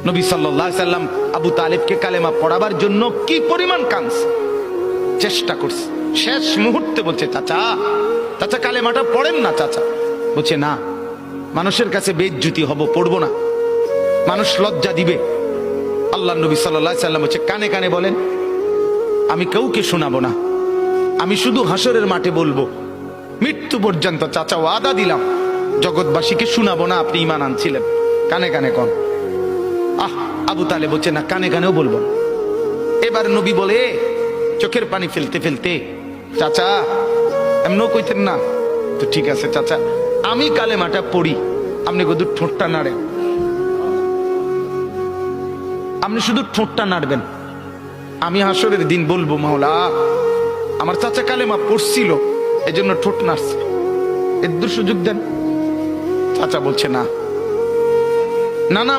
নবী সাল্লাল্লাহু আলাইহি সাল্লাম আবু তালেবকে কালেমা পড়াবার জন্য কি পরিমাণ কাঁদছে, চেষ্টা করছে। শেষ মুহূর্তে বলছে, চাচা চাচা কালেমাটা পড়েন না চাচা। বলছে না, মানুষের কাছে বেইজ্জতি হব, পড়বো না, মানুষ লজ্জা দিবে। আল্লাহ নবী সাল্লাল্লাহু আলাইহি সাল্লাম বলছে, কানে কানে বলেন, আমি কাউকে শোনাবো না, আমি শুধু হাসরের মাঠে বলবো, মৃত্যু পর্যন্ত চাচা ওয়াদা দিলাম জগৎবাসীকে শোনাবো না আপনি ঈমান আনছিলেন, কানে কানে কন। আবু তালেব বলছে না, কানে কানেও বলবো না। এবার নবী বলে চোখের পানি ফেলতে ফেলতে, চাচা এমনও কইতেন না তো, ঠিক আছে চাচা আমি কালেমাটা পড়ি, আপনি শুধু ঠোঁটটা নাড়েন, আপনি শুধু ঠোঁটটা নাড়বেন, আমি হাসরের দিন বলবো মাওলা আমার চাচা কালেমা পড়ছিল এজন্য ঠোঁট নাড়ছে, এর সুযোগ দেন। চাচা বলছে না না না